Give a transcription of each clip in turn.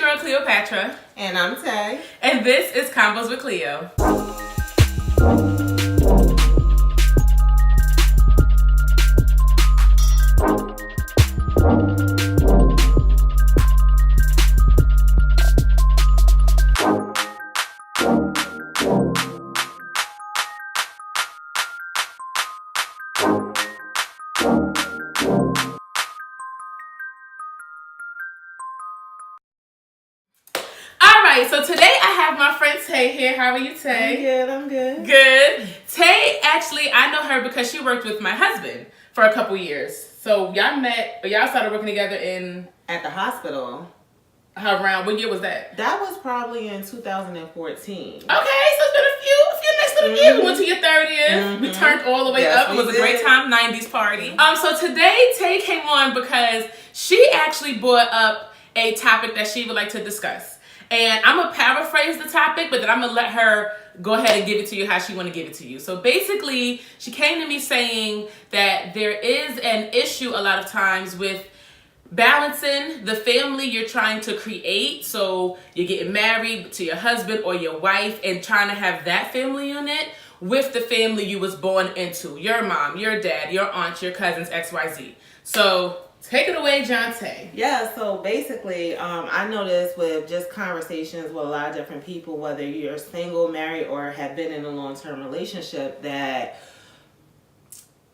girl Cleopatra. And I'm Tay. And this is Convos with Cleo. So today I have my friend Tay here. How are you, Tay? I'm good. Good. Tay, actually, I know her because she worked with my husband for a couple years. So y'all started working together at the hospital. Around, what year was that? That was probably in 2014. Okay, so it's been a few nice little years. We went to your 30th. We turned all the way up. It was a great time, 90s party. So today Tay came on because she actually brought up a topic that she would like to discuss. And I'm going to paraphrase the topic, but then I'm going to let her go ahead and give it to you how she want to give it to you. So basically, she came to me saying that there is an issue a lot of times with balancing the family you're trying to create. So you're getting married to your husband or your wife and trying to have that family unit with the family you was born into. Your mom, your dad, your aunt, your cousins, XYZ. So take it away, Jantaye. Yeah, so basically, I noticed with just conversations with a lot of different people, whether you're single, married, or have been in a long-term relationship, that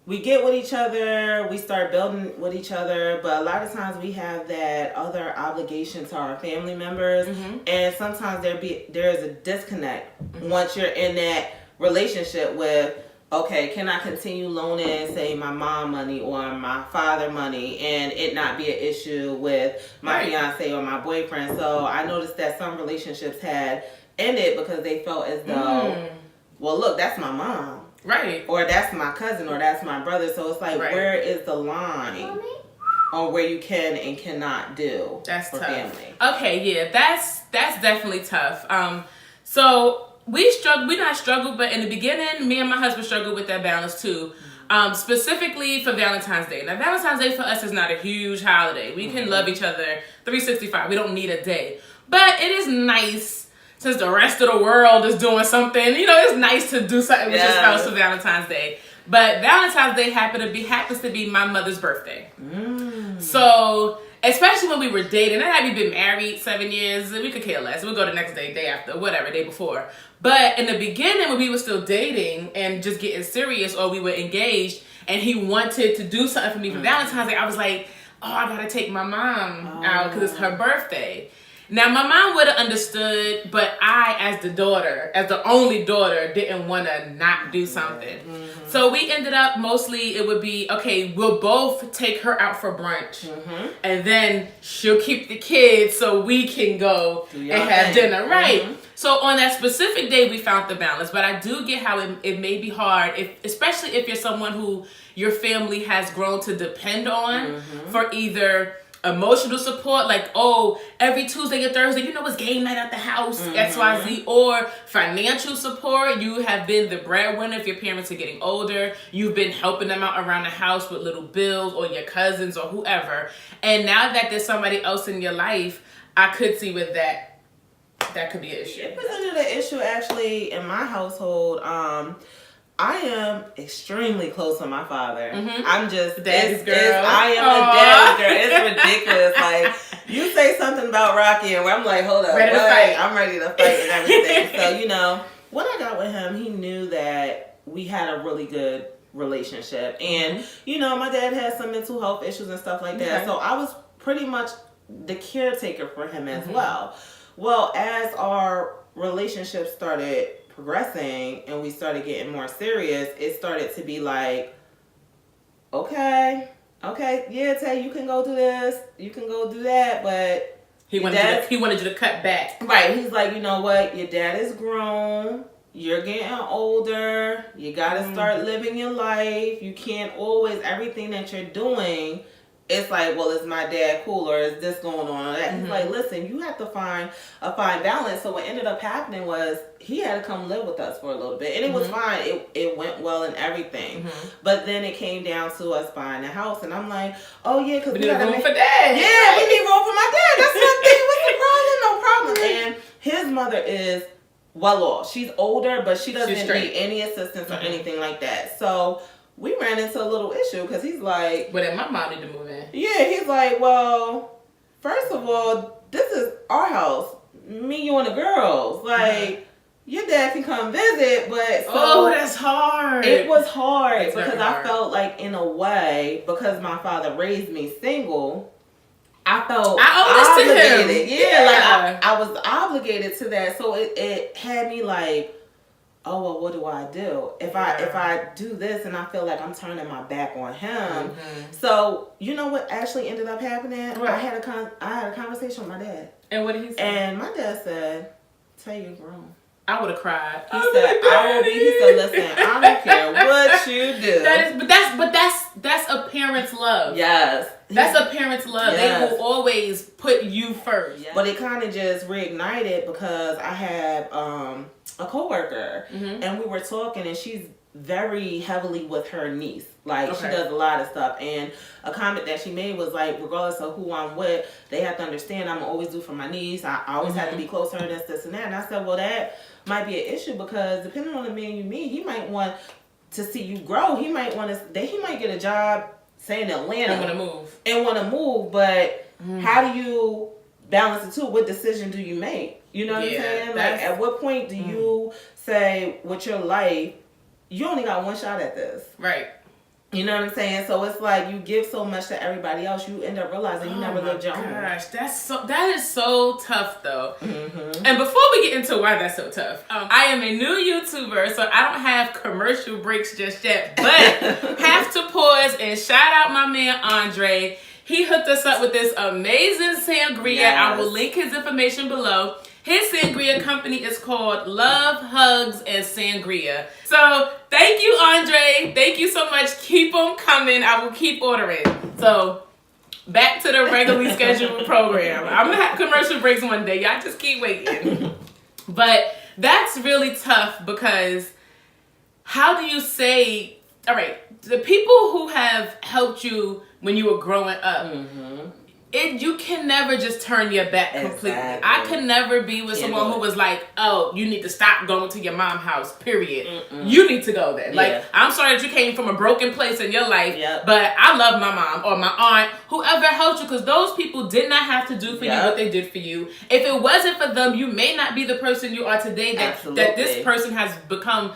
we get with each other, we start building with each other, but a lot of times we have that other obligation to our family members, and sometimes there is a disconnect once you're in that relationship with, okay, can I continue loaning, say, my mom money or my father money and it not be an issue with my fiance or my boyfriend? So I noticed that some relationships had ended because they felt as though, well, look, that's my mom. Right. Or that's my cousin or that's my brother. So it's like, where is the line on where you can and cannot do for tough. family? Okay, yeah, that's definitely tough. So we not struggled, but in the beginning, me and my husband struggled with that balance too. Specifically for Valentine's Day. Now, Valentine's Day for us is not a huge holiday. We can love each other 365. We don't need a day. But it is nice, since the rest of the world is doing something, it's nice to do something with your spouse for Valentine's Day. But Valentine's Day happens to be my mother's birthday. So, especially when we were dating, and had we been married 7 years, we could care less. We'll go the next day, day after, whatever, day before. But in the beginning, when we were still dating and just getting serious, or we were engaged, and he wanted to do something for me for Valentine's Day, I was like, I gotta take my mom out because it's her birthday. Now, my mom would have understood, but I, as the only daughter, didn't want to not do something. So we ended up, mostly it would be, okay, we'll both take her out for brunch. And then she'll keep the kids so we can go and have dinner. Right. So on that specific day, we found the balance. But I do get how it may be hard, especially if you're someone who your family has grown to depend on for either emotional support, like, every Tuesday or Thursday, it's game night at the house, XYZ, or financial support. You have been the breadwinner if your parents are getting older. You've been helping them out around the house with little bills, or your cousins or whoever. And now that there's somebody else in your life, I could see with that could be an issue. It presented an issue actually in my household. I am extremely close to my father. I'm just daddy's girl. I am a daddy's girl. It's ridiculous. Like, you say something about Rocky, and I'm like, hold up, ready to fight. I'm ready to fight and everything. So when I got with him, he knew that we had a really good relationship, and my dad had some mental health issues and stuff like that. So I was pretty much the caretaker for him as well. Well, as our relationship started progressing and we started getting more serious, it started to be like, okay, yeah, Tay, you can go do this, you can go do that, but he wanted you to cut back. Right. He's like, you know what, your dad is grown, you're getting older, you gotta start living your life. You can't always, everything that you're doing, it's like, well, is my dad cool, or is this going on or that? He's like, listen, you have to find a fine balance. So what ended up happening was he had to come live with us for a little bit, and it was fine. It went well and everything. But then it came down to us buying a house, and I'm like, oh yeah, because we need gotta room for dad. Yeah, we need room for my dad. That's what I'm thinking. What's the problem? No, mother is well off. She's older, but she doesn't need any assistance or anything like that. So we ran into a little issue because he's like, but then my mom need to move in. Yeah, he's like, well, first of all, this is our house. Me, you, and the girls. Like, your dad can come visit, but... So that's hard. It was hard because I felt like, in a way, because my father raised me single, I felt obligated. Like I was obligated to that. So it had me like, oh, well, what do I do? If I do this and I feel like I'm turning my back on him. So, you know what actually ended up happening? What? I had a conversation with my dad. And what did he say? And my dad said, tell you grown. I would have cried. He said, listen, I don't care what you do. That's a parent's love. Yes. That's a parent's love. Yes. They will always put you first. Yes. But it kind of just reignited because I had a coworker and we were talking and she's very heavily with her niece. Like she does a lot of stuff, and a comment that she made was like, regardless of who I'm with, they have to understand I'm always do for my niece. I always have to be close to her, this and that. And I said, well, that might be an issue because depending on the man you meet, he might want to see you grow. He might get a job, say in Atlanta, and want to move. But how do you balance the two? What decision do you make? You know what I'm saying? Like, at what point do you say with your life, you only got one shot at this, right? You know what I'm saying? So it's like you give so much to everybody else, you end up realizing you never lived your own. Gosh, that is so tough though. And before we get into why that's so tough, I am a new YouTuber, so I don't have commercial breaks just yet, but have to pause and shout out my man Andre. He hooked us up with this amazing sangria. Yes. I will link his information below. His sangria company is called Love Hugs and Sangria. So thank you, Andre. Thank you so much. Keep them coming. I will keep ordering. So back to the regularly scheduled program. I'm going to have commercial breaks one day. Y'all just keep waiting. But that's really tough because how do you say, all right, the people who have helped you when you were growing up, you can never just turn your back completely. Exactly. I could never be with someone who was like, oh, you need to stop going to your mom's house, period. You need to go there. Like, I'm sorry that you came from a broken place in your life, but I love my mom or my aunt, whoever helped you, because those people did not have to do for you what they did for you. If it wasn't for them, you may not be the person you are today that this person has become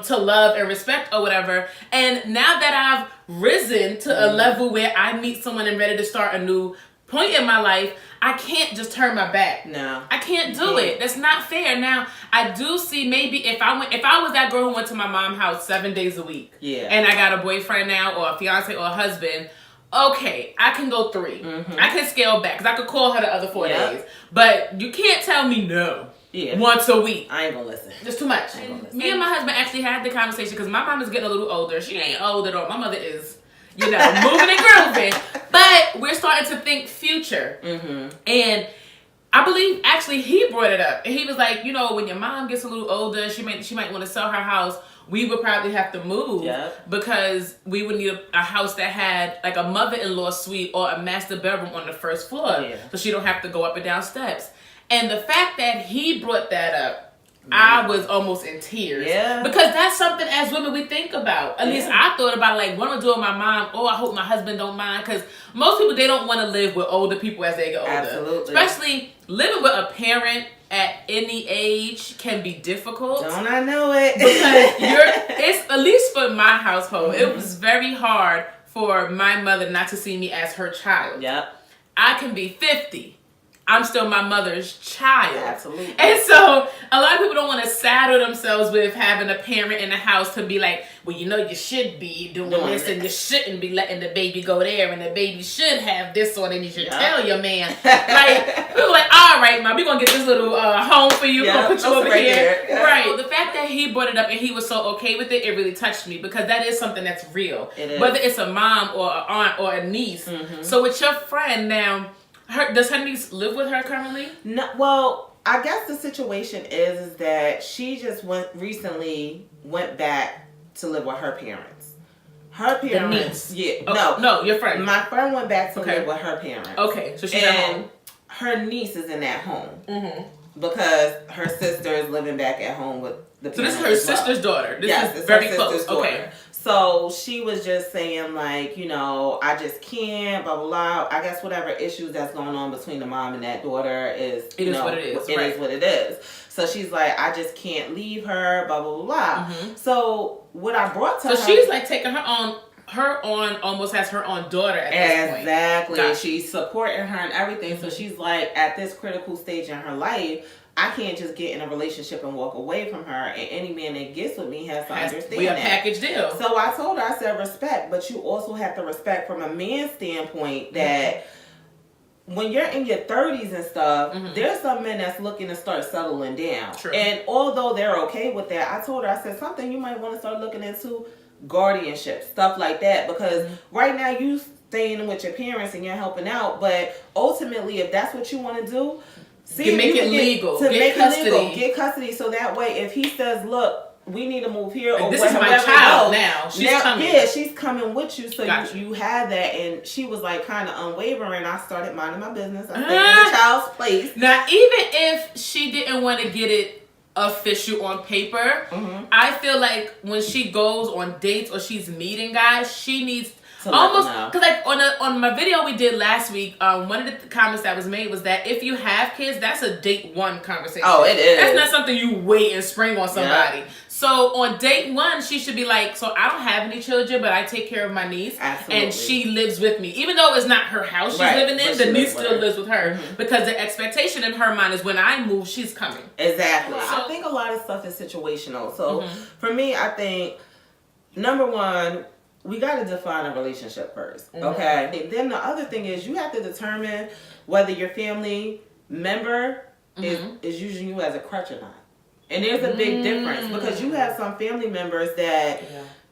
to love and respect or whatever. And now that I've risen to a level where I meet someone and ready to start a new point in my life, I can't just turn my back. No, I can't do it. That's not fair. Now I do see maybe if I was that girl who went to my mom's house 7 days a week, and I got a boyfriend now or a fiance or a husband. Okay, I can go 3. I can scale back because I could call her the other 4 days. But you can't tell me no. Once a week. I ain't gonna listen. Just too much. Me and my husband actually had the conversation because my mom is getting a little older. She ain't old at all. My mother is, moving and grooving. But we're starting to think future. And I believe actually he brought it up. And he was like, when your mom gets a little older, she might want to sell her house. We would probably have to move because we would need a house that had like a mother-in-law suite or a master bedroom on the first floor. So she don't have to go up and down steps. And the fact that he brought that up, I was almost in tears. Because that's something as women we think about. At least I thought about like, what am I doing with my mom? Oh, I hope my husband don't mind. Because most people, they don't want to live with older people as they get older. Absolutely. Especially living with a parent at any age can be difficult. Don't I know it? Because it's, at least for my household, it was very hard for my mother not to see me as her child. I can be 50. I'm still my mother's child. Absolutely. And so a lot of people don't want to saddle themselves with having a parent in the house to be like, well, you should be doing this and you shouldn't be letting the baby go there and the baby should have this on and you should tell your man. Like, we were like, all right, Mom, we're going to get this little home for you. We're going to put you over here. Right. The fact that he brought it up and he was so okay with it, it really touched me because that is something that's real. It is. Whether it's a mom or an aunt or a niece. So with your friend now, does her niece live with her currently? No. Well, I guess the situation is that she just recently went back to live with her parents. Her parents. Okay. No, your friend. My friend went back to live with her parents. Okay, so she's at home. Her niece is in that home. because her sister is living back at home with the So parents. this is her sister's daughter. Yes, is it's very her close. sister's daughter. Okay. So she was just saying, like, you know, I just can't, blah, blah, blah. I guess whatever issues that's going on between the mom and that daughter is, It is what it is. It is what it is. So she's like, I just can't leave her, blah, blah, blah, blah. Mm-hmm. So what I brought to her. So she's like taking her on almost as her own daughter at this point. Exactly. Gotcha. She's supporting her and everything. Mm-hmm. So she's like, at this critical stage in her life, I can't just get in a relationship and walk away from her. And any man that gets with me has to understand we a package deal. So I told her, I said, respect. But you also have to respect from a man's standpoint that when you're in your 30s and stuff, there's some men that's looking to start settling down. True. And although they're okay with that, I told her, I said, something you might want to start looking into, guardianship, stuff like that. Because right now you staying with your parents and you're helping out. But ultimately, if that's what you want to do, make it legal. Get custody. Get custody. So that way, if he says, look, we need to move here, or this is my child now. She's coming. Yeah, she's coming with you. So gotcha. you have that. And she was like kind of unwavering. I started minding my business. I stayed in the child's place. Now, even if she didn't want to get it official on paper, I feel like when she goes on dates or she's meeting guys, she needs almost, because like on my video we did last week, one of the comments that was made was that if you have kids, that's a date one conversation. Oh, it is. That's not something you wait and spring on somebody. Yeah. So on date one, she should be like, so I don't have any children, but I take care of my niece. Absolutely. And she lives with me. Even though it's not her house she's living in, the niece still lives with her. Because the expectation in her mind is when I move, she's coming. Exactly. So, I think a lot of stuff is situational. So for me, I think, number one, we got to define a relationship first, okay? And then the other thing is you have to determine whether your family member is using you as a crutch or not. And there's a big difference because you have some family members that,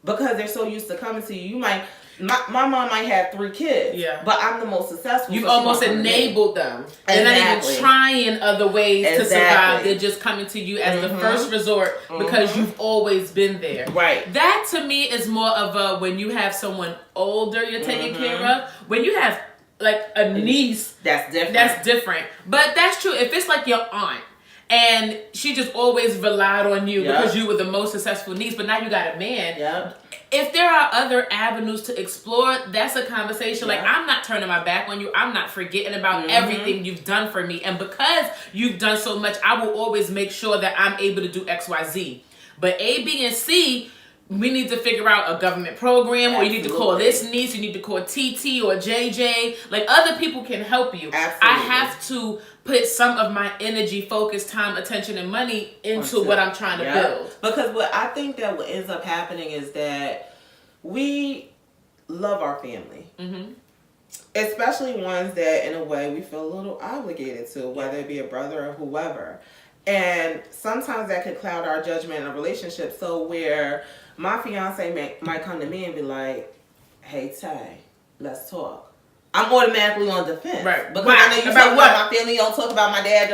because they're so used to coming to you, you might, my mom might have 3 kids, but I'm the most successful. You've almost enabled them. They're not even trying other ways to survive. They're just coming to you as the first resort because you've always been there. Right. That to me is more of a when you have someone older you're taking care of. When you have like a niece, that's different. That's different. But that's true. If it's like your aunt, and she just always relied on you because you were the most successful niece, but now you got a man. Yep. If there are other avenues to explore, that's a conversation. Like, I'm not turning my back on you. I'm not forgetting about everything you've done for me. And because you've done so much, I will always make sure that I'm able to do X, Y, Z. But A, B, and C, we need to figure out a government program, or you need to call this niece, you need to call TT or JJ. Like, other people can help you. Absolutely. I have to put some of my energy, focus, time, attention, and money into what I'm trying to build. Because what I think that what ends up happening is that we love our family. Especially ones that, in a way, we feel a little obligated to, whether it be a brother or whoever. And sometimes that could cloud our judgment in a relationship. So where my fiance might come to me and be like, hey, Tay, let's talk. I'm automatically on defense. Right. Because I know you talk about my family, you don't talk about my dad.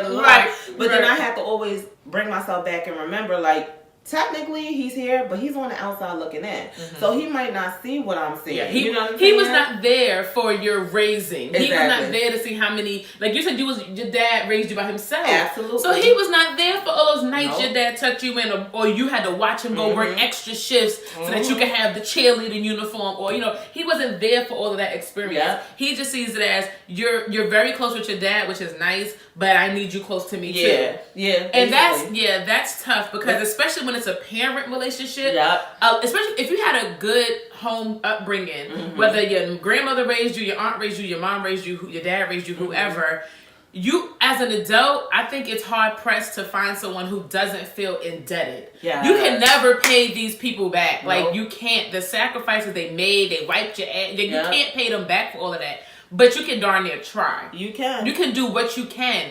But then I have to always bring myself back and remember, like, technically he's here, but he's on the outside looking in. So he might not see what I'm seeing. Yeah, you know what I'm saying? He was not there for your raising. Exactly. He was not there to see how many, like you said, your dad raised you by himself. Absolutely. So he was not there for all those nights your dad tucked you in, or you had to watch him go work extra shifts so that you could have the cheerleading uniform, or, he wasn't there for all of that experience. He just sees it as you're very close with your dad, which is nice, but I need you close to me too. Yeah. And that's tough because especially when it's a parent relationship, especially if you had a good home upbringing, whether your grandmother raised you, your aunt raised you, your mom raised you, your dad raised you, whoever, you as an adult, I think it's hard pressed to find someone who doesn't feel indebted. You can never pay these people back. Like, you can't. The sacrifices they made, they wiped your ass, you can't pay them back for all of that. But you can darn near try. You can do what you can.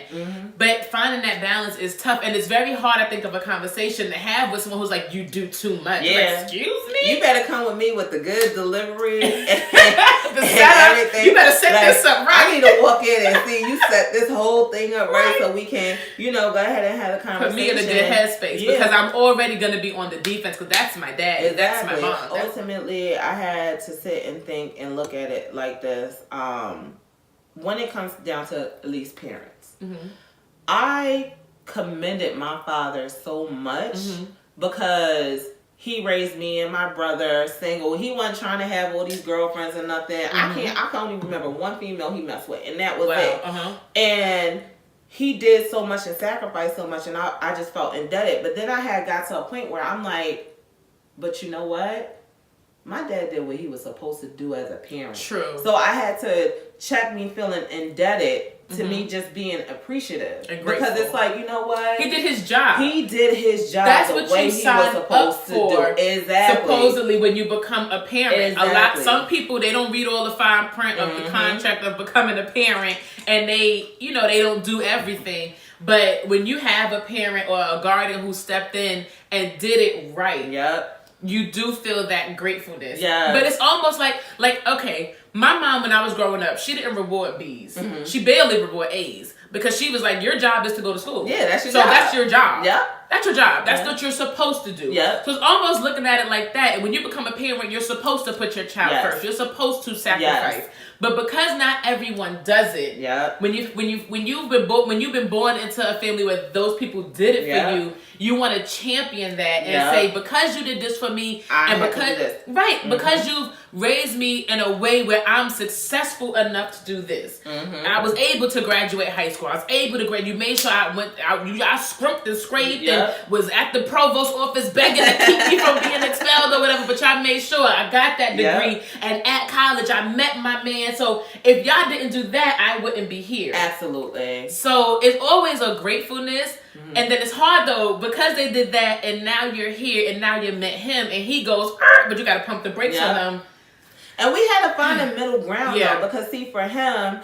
But finding that balance is tough. And it's very hard, I think, of a conversation to have with someone who's like, you do too much. Like, excuse me? You better come with me with the good delivery and everything. You better set this up right. I need to walk in and see you set this whole thing up right so we can, go ahead and have a conversation. Put me in a good headspace because I'm already going to be on the defense because that's my dad. Exactly. That's my mom. Ultimately, I had to sit and think and look at it like this. When it comes down to at least parents, I commended my father so much because he raised me and my brother single. He wasn't trying to have all these girlfriends and nothing. I can't even remember one female he messed with, and that was it. And he did so much and sacrificed so much, and I just felt indebted. But then I had got to a point where I'm like, but you know what? My dad did what he was supposed to do as a parent. True. So I had to check me feeling indebted to me just being appreciative. Because it's like, you know what? He did his job. He did his job. That's the what way you he signed was supposed up to for. do. Exactly. Supposedly when you become a parent. Exactly. Some people, they don't read all the fine print of the contract of becoming a parent, and they don't do everything. But when you have a parent or a guardian who stepped in and did it right. Yep. You do feel that gratefulness. Yeah. But it's almost like, okay, my mom, when I was growing up, she didn't reward B's. She barely rewarded A's because she was like, your job is to go to school. Yeah, that's your job. So that's your job. Yeah. That's your job. That's what you're supposed to do. Yeah. So it's almost looking at it like that. And when you become a parent, you're supposed to put your child first. You're supposed to sacrifice. Yes. But because not everyone does it, when you've been born into a family where those people did it for you, you want to champion that and say, because you did this for me, because you've raised me in a way where I'm successful enough to do this. I was able to graduate high school. I was able to graduate. You made sure I scrimped and scraped and was at the provost office begging to keep me from being expelled or whatever. But y'all made sure I got that degree. And at college, I met my man. So if y'all didn't do that, I wouldn't be here. Absolutely. So it's always a gratefulness. And then it's hard though, because they did that and now you're here and now you met him and he goes, but you got to pump the brakes on them. And we had to find a middle ground though, because see, for him,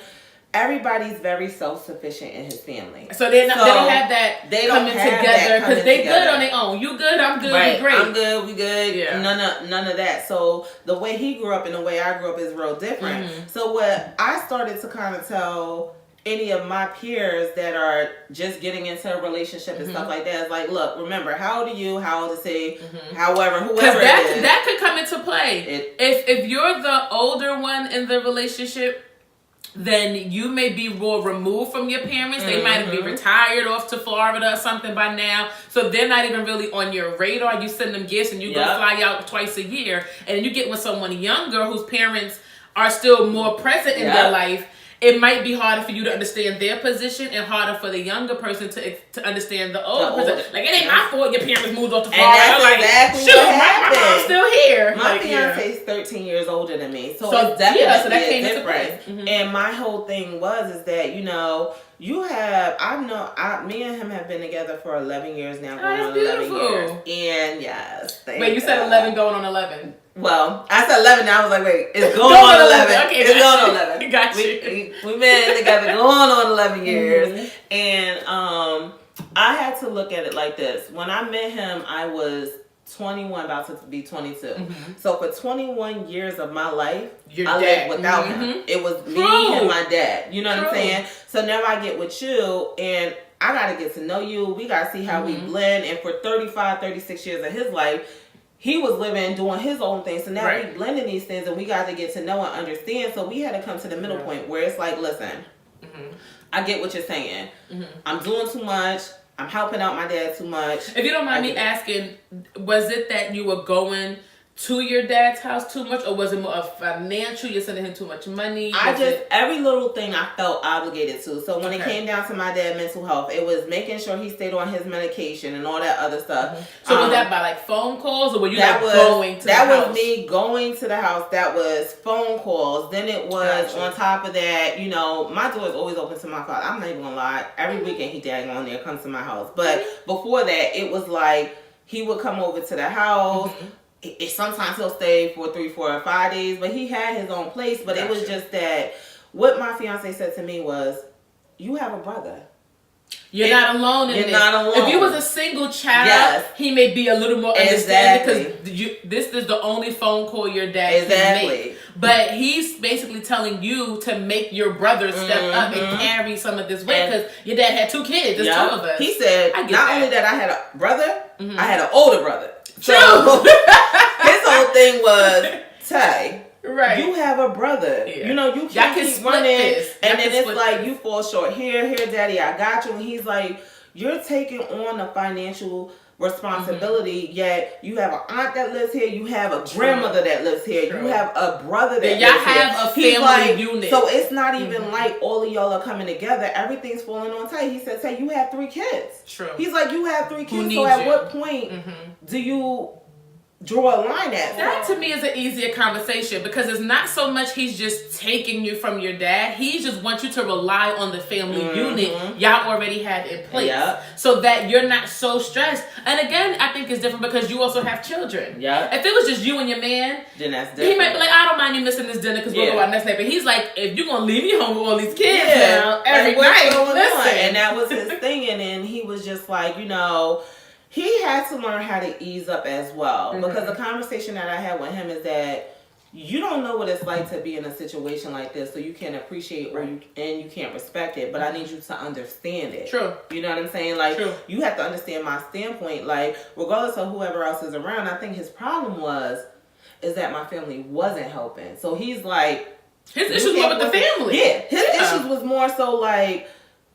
everybody's very self-sufficient in his family. So they don't have that coming together because they good on their own. You good, I'm good, we great. I'm good, we good. Yeah. None of that. So the way he grew up and the way I grew up is real different. So what I started to kind of tell any of my peers that are just getting into a relationship and stuff like that is like, look, remember, how old are you? How old is he? However, whoever it is. That could come into play. If you're the older one in the relationship, then you may be more removed from your parents. They might be retired off to Florida or something by now. So they're not even really on your radar. You send them gifts and you go fly out twice a year. And you get with someone younger whose parents are still more present in their life. It might be harder for you to understand their position and harder for the younger person to understand the older person. Like, it ain't my fault your parents moved off to Florida. And that's exactly what happened. My mom's still here. My fiance is 13 years older than me. So it's definitely that came a difference. And my whole thing is that, you have, me and him have been together for 11 years now, going on 11 years. And yes. Wait, you said 11 going on 11. Well, I said 11 now. I was like, wait, it's going on 11. Okay, it's going on 11. Got you. We've been together going on 11 years. And I had to look at it like this. When I met him, I was 21, about to be 22. So for 21 years of my life, I lived without him. It was me and my dad. You know what I'm saying? So now I get with you, and I got to get to know you. We got to see how we blend. And for 35, 36 years of his life, he was living, doing his own thing. So now we blending these things, and we got to get to know and understand. So we had to come to the middle point where it's like, listen, I get what you're saying. I'm doing too much. I'm helping out my dad too much. If you don't mind me asking, was it that you were going to your dad's house too much, or was it more of financial? You're sending him too much money? Every little thing I felt obligated to. So when it came down to my dad's mental health, it was making sure he stayed on his medication and all that other stuff. So was that by like phone calls, or were you going to the house? That was me going to the house. That was phone calls. Then it was on top of that, my door is always open to my father. I'm not even gonna lie. Every weekend he daggone on there, comes to my house. But before that, it was like he would come over to the house. Sometimes he'll stay for 3, 4, or 5 days, but he had his own place. But it was just that what my fiance said to me was, you have a brother. You're not alone in this. You're not alone. If you was a single child, he may be a little more understanding because this is the only phone call your dad can make. But he's basically telling you to make your brother step up and carry some of this weight because your dad had 2 kids. There's 2 of us. He said, only that I had a brother, I had an older brother. So his whole thing was, Tay, you have a brother. You can't keep running. And then it's like, you fall short here, daddy, I got you. And he's like, you're taking on a financial responsibility, yet you have an aunt that lives here, you have a grandmother that lives here, you have a brother that y'all lives have here. a family unit. So it's not even like all of y'all are coming together. Everything's falling on tight. He said, say you have 3 kids. True. He's like, you have 3 kids. So at what point do you draw a line at? That to me is an easier conversation because it's not so much he's just taking you from your dad. He just wants you to rely on the family unit y'all already have in place so that you're not so stressed. And again, I think it's different because you also have children. Yeah. If it was just you and your man, then that's different. He might be like, I don't mind you missing this dinner because we'll go out next night. But he's like, if you're going to leave me home with all these kids now every night, listen. And that was his thing. And then he was just like, you know, he had to learn how to ease up as well. Because the conversation that I had with him is that you don't know what it's like to be in a situation like this, so you can't appreciate and you can't respect it. But I need you to understand it. True. You know what I'm saying? Like, you have to understand my standpoint. Like, regardless of whoever else is around, I think his problem is that my family wasn't helping. So he's like, his issues were with the family. Yeah, his issues was more so like,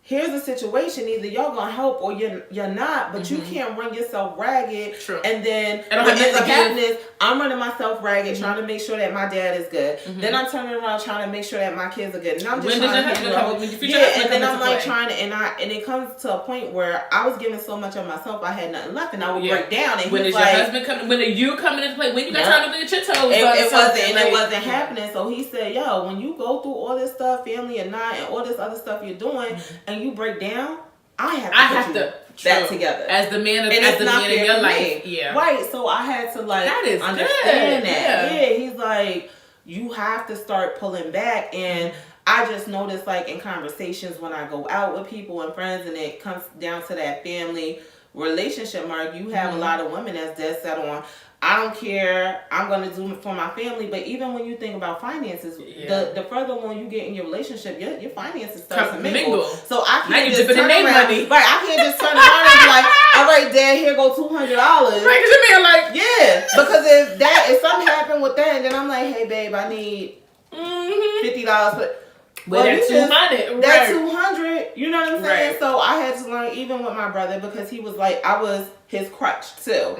here's the situation. Either y'all gonna help or you're not, but you can't run yourself ragged. True. And then what ends up happening is I'm running myself ragged, trying to make sure that my dad is good. Then I'm turning around trying to make sure that my kids are good. And I'm just trying to and then I'm like trying to, and it comes to a point where I was giving so much of myself, I had nothing left, and I would break down. And when is your husband coming? When are you coming into play? When you got trying to get your toes? It wasn't happening. So he said, "Yo, when you go through all this stuff, family or not, and all this other stuff you're doing, and you break down, I have to that together as the man of your life." Yeah, right. So I had to understand that. Yeah, he's like, you have to start pulling back. And I just noticed, like, in conversations when I go out with people and friends, and it comes down to that family relationship, Mark, you have a lot of women that's dead set on, I don't care, I'm going to do it for my family. But even when you think about finances, the further along you get in your relationship, your finances start to mingle. So I can't just turn around. Right, I can't just turn around and be like, all right, Dad, here go $200. Right, because you mean like... Yeah, because if something happened with that, and then I'm like, hey, babe, I need $50 for... Well, that's 200. That's 200. You know what I'm saying? Right. So I had to learn, even with my brother, because he was like, I was his crutch too.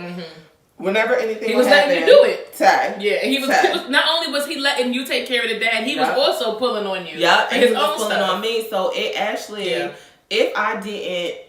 Whenever anything he was letting you do it. Tay. Yeah, and he was not only was he letting you take care of the dad, he was also pulling on you. Yeah, and his he was own pulling stuff on me. So it actually, if I didn't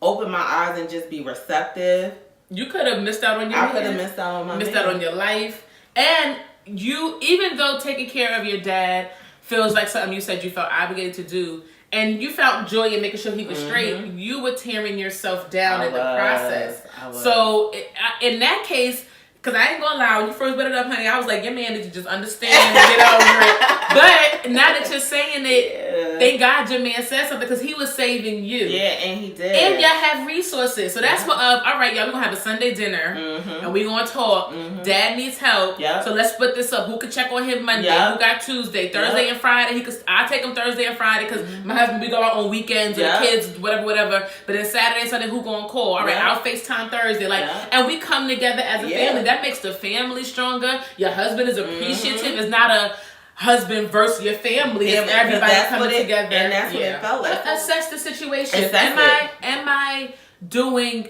open my eyes and just be receptive, you could have missed out on your. I could have missed out on my. Missed out on your life, and you, even though taking care of your dad feels like something you said you felt obligated to do, and you felt joy in making sure he was straight, you were tearing yourself down in the process. So in that case, because I ain't gonna lie, when you first brought it up, honey, I was like, your man needs to just understand and get over it. But now that you're saying it, thank God your man said something, because he was saving you. Yeah, and he did. And y'all have resources. So that's what, all right, y'all, we're gonna have a Sunday dinner, and we're gonna talk. Dad needs help. So let's split this up. Who can check on him Monday? Who got Tuesday? Thursday and Friday. I take him Thursday and Friday, because my husband, we go out on weekends, and the kids, whatever. But then Saturday and Sunday, who gonna call? All right, I'll FaceTime Thursday. And we come together as a family. That makes the family stronger. Your husband is appreciative. It's not a husband versus your family. It's everybody coming together. And that's what it felt like. Assess the situation. Am I doing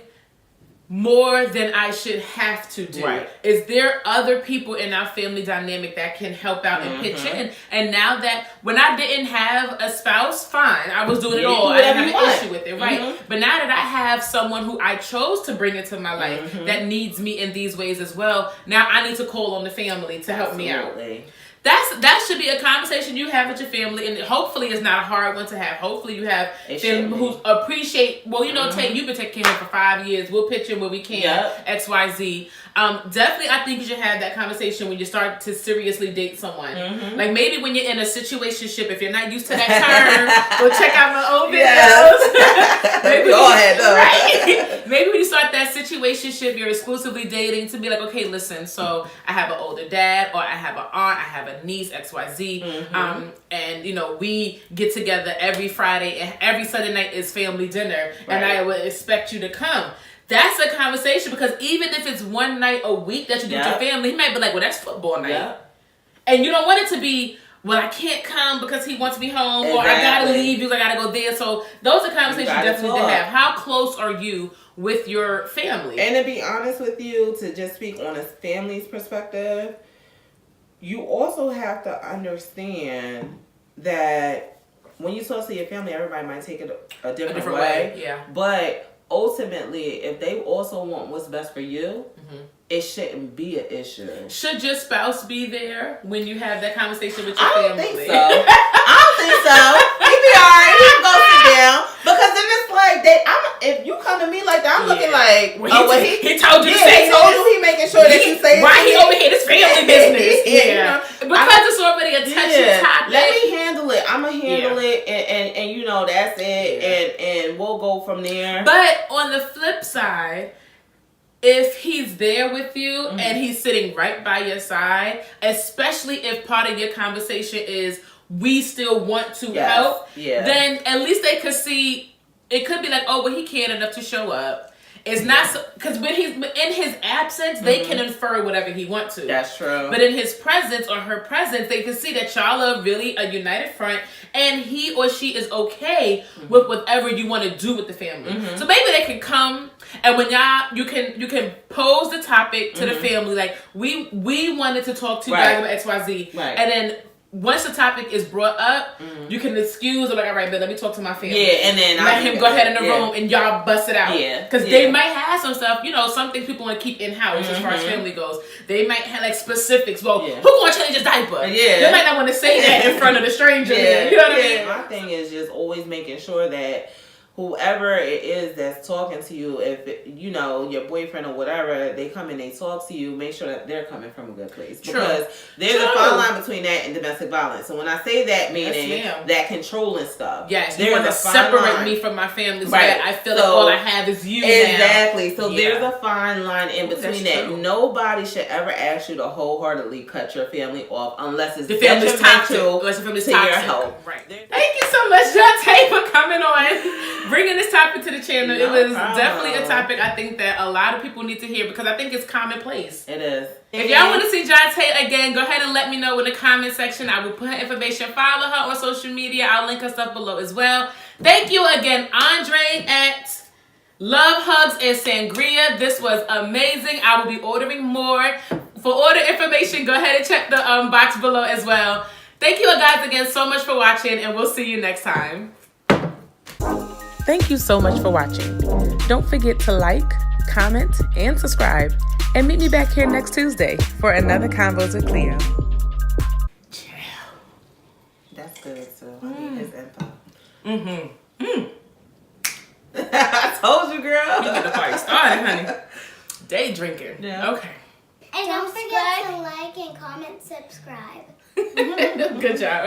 more than I should have to do? Right. Is there other people in our family dynamic that can help out and pitch in? And now that, when I didn't have a spouse, fine, I was doing it all. I didn't have an issue with it, right? But now that I have someone who I chose to bring into my life that needs me in these ways as well, now I need to call on the family to help me out. That should be a conversation you have with your family, and hopefully it's not a hard one to have. Hopefully you have them who appreciate, well, you know, Tay, you've been taking care of him for 5 years. We'll pitch in where we can, XYZ. Definitely, I think you should have that conversation when you start to seriously date someone. Like, maybe when you're in a situationship, if you're not used to that term, go check out my old videos. Maybe when you start that situationship, you're exclusively dating, to be like, okay, listen, so I have an older dad, or I have an aunt, I have a niece, XYZ, and, you know, we get together every Friday, and every Sunday night is family dinner, and I would expect you to come. That's a conversation, because even if it's one night a week that you do with your family, he might be like, well, that's football night. And you don't want it to be, well, I can't come because he wants me home, or I gotta leave because I gotta go there. So those are conversations you definitely need to have. How close are you with your family? And to be honest with you, to just speak on a family's perspective, you also have to understand that when you talk to your family, everybody might take it a different way. Yeah. But ultimately, if they also want what's best for you, it shouldn't be an issue. Should your spouse be there when you have that conversation with your family? I don't think so. He'd be alright. He can go sit down. Because then it's like, if you come to me like that, I'm looking like, he told you to say he told you he making sure that you say it. Why he over here? This family business. Because it's already a touchy topic. Let me handle it. I'm going to handle it. And you know, that's it. And we'll go from there. But on the flip side, if he's there with you and he's sitting right by your side, especially if part of your conversation is we still want to help, then at least they could see, it could be like, oh, well, he cared enough to show up. It's not so, because when he's in his absence, they can infer whatever he wants to. That's true. But in his presence or her presence, they can see that y'all are really a united front, and he or she is okay with whatever you want to do with the family. So maybe they can come, and when you can pose the topic to the family, like we wanted to talk to you guys about XYZ, and then once the topic is brought up, you can excuse or like, all right, but let me talk to my family. Yeah, and then let him go ahead in the room and y'all bust it out. Yeah, because they might have some stuff. You know, some things people want to keep in house as far as family goes. They might have like specifics. Well, who gonna change his diaper? Yeah, they might not want to say that in front of the stranger. You know what I mean? My thing is just always making sure that whoever it is that's talking to you, if you know your boyfriend or whatever, they come and they talk to you, make sure that they're coming from a good place. Because there's a fine line between that and domestic violence. So when I say that, meaning that controlling stuff. Yes, you want to separate me from my family so that I feel like all I have is you. Exactly. Now. So there's a fine line in between that. True. Nobody should ever ask you to wholeheartedly cut your family off unless it's the family's toxic. Unless the family's toxic. Your health. Right. Thank you so much, Jantaye, for coming on. Bringing this topic to the channel. It was definitely a topic I think that a lot of people need to hear because I think it's commonplace. It is. If y'all want to see Jantaye again, go ahead and let me know in the comment section. I will put her information. Follow her on social media. I'll link her stuff below as well. Thank you again, Andre at Love Hugs and Sangria. This was amazing. I will be ordering more. For order information, go ahead and check the box below as well. Thank you guys again so much for watching, and we'll see you next time. Thank you so much for watching. Don't forget to like, comment, and subscribe. And meet me back here next Tuesday for another Convos with Cleo. That's good, so I need his info. I told you, girl. You get the party started, honey. Day drinking. Yeah. Okay. And don't forget to like and comment, subscribe. Good job.